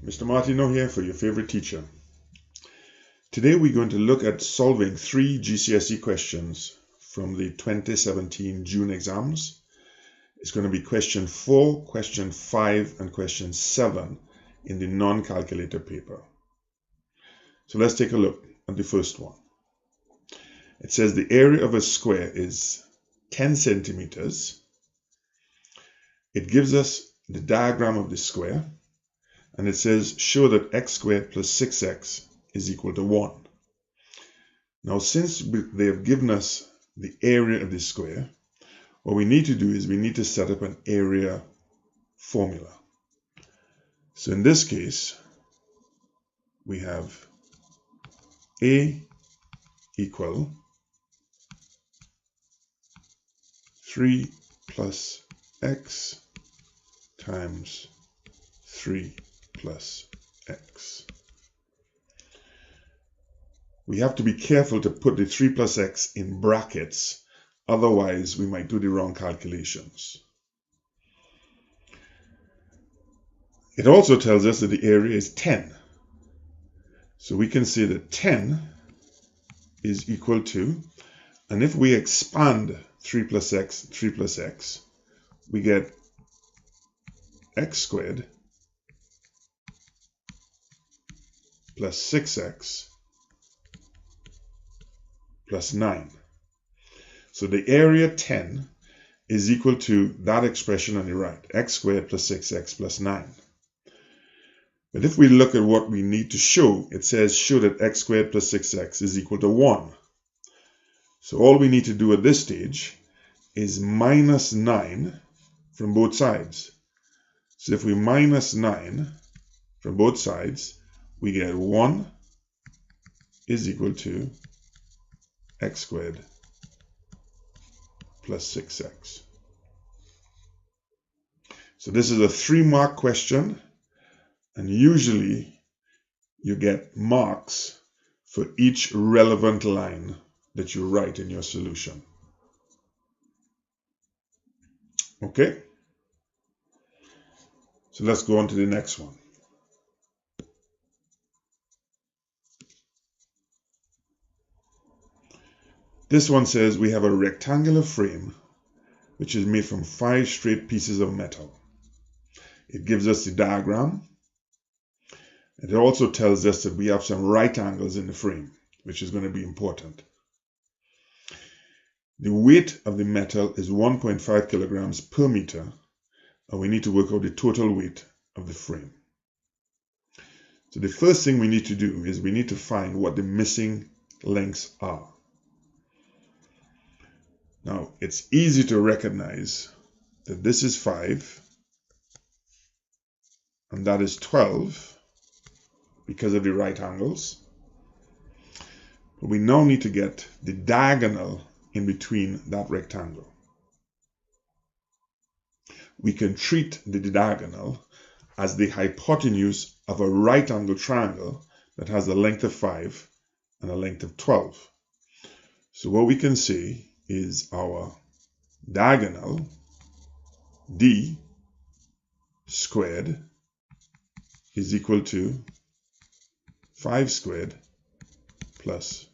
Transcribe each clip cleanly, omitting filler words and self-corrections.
Mr. Martino here for your favorite teacher. Today we're going to look at solving 3 GCSE questions from the 2017 June exams. It's going to be question 4, question 5, and question 7 in the non-calculator paper. So let's take a look at the first one. It says the area of a square is 10 centimeters. It gives us the diagram of the square. And it says, show that x squared plus 6x is equal to 1. Now, since they have given us the area of the square, what we need to do is we need to set up an area formula. So in this case, we have A equal 3 plus x times 3 plus x. We have to be careful to put the 3 plus x in brackets, otherwise we might do the wrong calculations. It also tells us that the area is 10. So we can say that 10 is equal to, and if we expand 3 plus x, we get x squared plus 6x plus 9. So the area 10 is equal to that expression on the right, x squared plus 6x plus 9. But if we look at what we need to show, it says show that x squared plus 6x is equal to 1. So all we need to do at this stage is minus 9 from both sides. So if we minus 9 from both sides, we get 1 is equal to x squared plus 6x. So this is a 3-mark question, and usually you get marks for each relevant line that you write in your solution. Okay? So let's go on to the next one. This one says we have a rectangular frame which is made from 5 straight pieces of metal. It gives us the diagram. It also tells us that we have some right angles in the frame, which is going to be important. The weight of the metal is 1.5 kilograms per meter, and we need to work out the total weight of the frame. So the first thing we need to do is we need to find what the missing lengths are. Now, it's easy to recognize that this is 5 and that is 12 because of the right angles. But we now need to get the diagonal in between that rectangle. We can treat the diagonal as the hypotenuse of a right angle triangle that has a length of 5 and a length of 12. So what we can say is our diagonal D squared is equal to 5 squared plus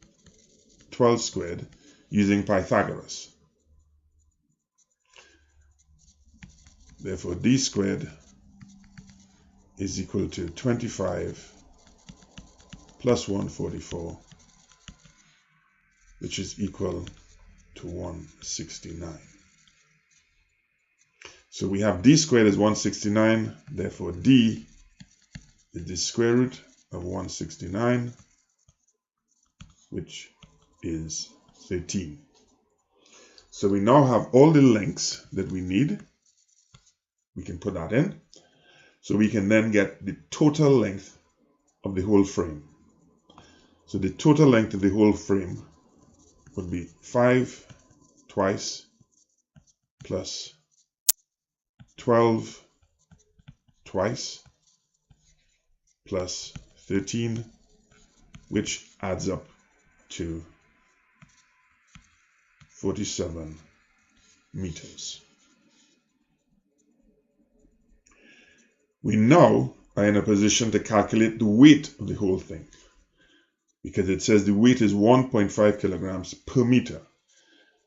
12 squared using Pythagoras. Therefore, D squared is equal to 25 plus 144, which is equal to 169. So we have D squared is 169, therefore D is the square root of 169, which is 13. So we now have all the lengths that we need. We can put that in. So we can then get the total length of the whole frame. So the total length of the whole frame would be 5 twice plus 12 twice plus 13, which adds up to 47 meters. We now are in a position to calculate the weight of the whole thing, because it says the weight is 1.5 kilograms per meter.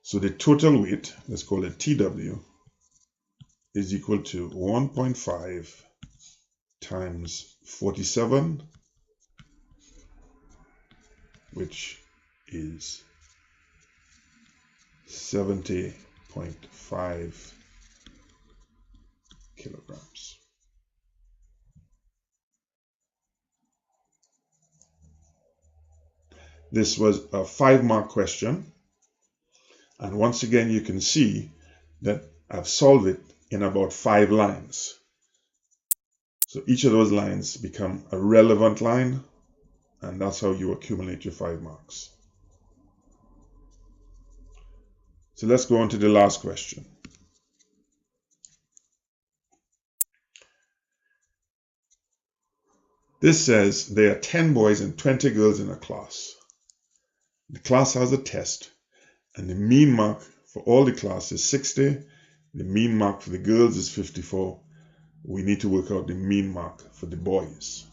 So the total weight, let's call it TW, is equal to 1.5 times 47, which is 70.5 kilograms. This was a 5-mark question, and once again you can see that I've solved it in about 5 lines. So each of those lines become a relevant line, and that's how you accumulate your 5 marks. So let's go on to the last question. This says there are 10 boys and 20 girls in a class. The class has a test, and the mean mark for all the class is 60. The mean mark for the girls is 54. We need to work out the mean mark for the boys.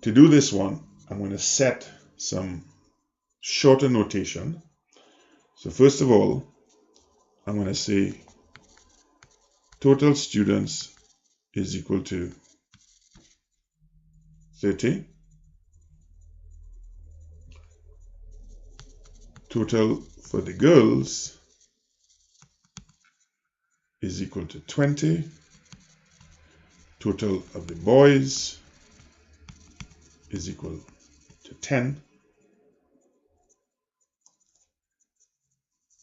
To do this one, I'm going to set some shorter notation. So first of all, I'm going to say total students is equal to 30. Total for the girls is equal to 20. Total of the boys is equal to 10.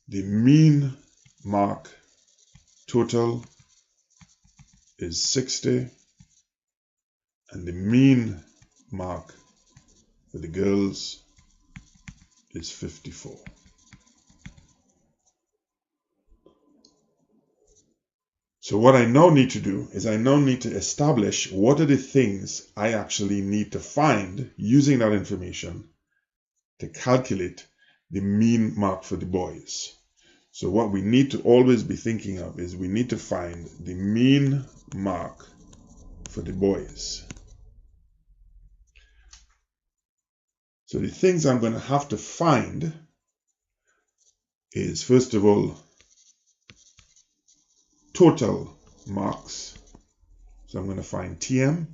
The mean mark total is 60, and the mean mark for the girls is 54. So what I now need to do is I now need to establish what are the things I actually need to find using that information to calculate the mean mark for the boys. So what we need to always be thinking of is we need to find the mean mark for the boys. So the things I'm going to have to find is, first of all, total marks. So I'm going to find TM.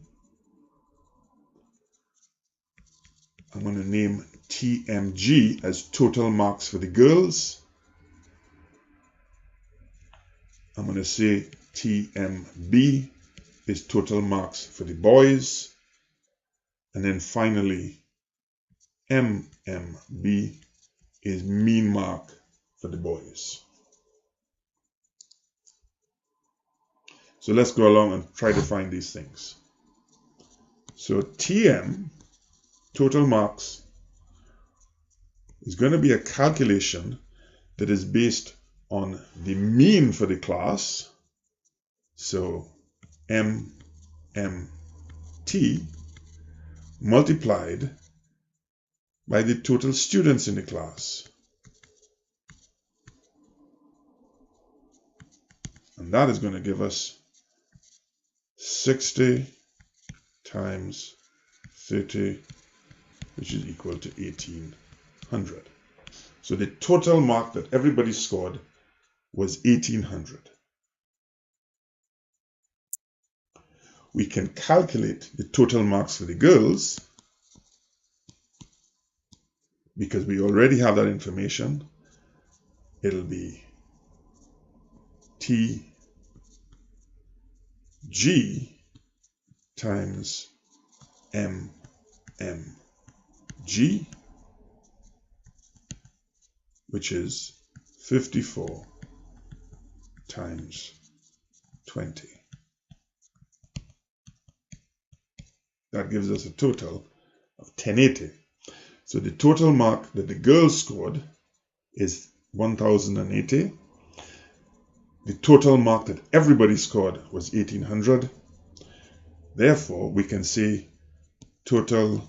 I'm going to name TMG as total marks for the girls. I'm going to say TMB is total marks for the boys. And then finally, MMB is mean mark for the boys. So let's go along and try to find these things. So TM, total marks, is going to be a calculation that is based on the mean for the class. So MMT multiplied by the total students in the class. And that is going to give us 60 times 30, which is equal to 1800. So the total mark that everybody scored was 1800. We can calculate the total marks for the girls because we already have that information. It'll be TG times MMG, which is 54 times 20. That gives us a total of 1080. So the total mark that the girls scored is 1080. The total mark that everybody scored was 1800. Therefore, we can say total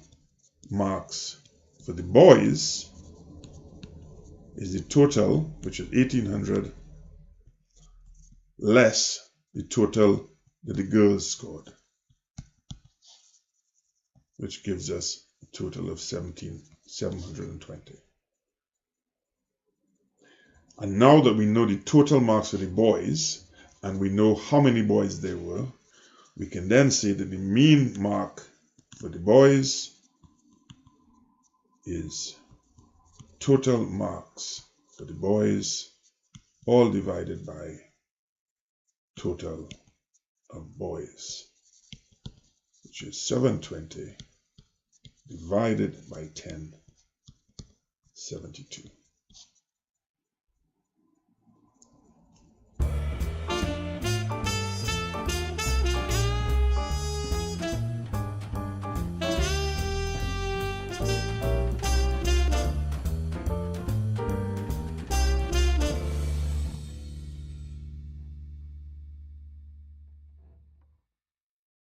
marks for the boys is the total, which is 1800, less the total that the girls scored, which gives us a total of 720. And now that we know the total marks for the boys, and we know how many boys there were, we can then say that the mean mark for the boys is total marks for the boys, all divided by total of boys, which is 720 divided by 1072.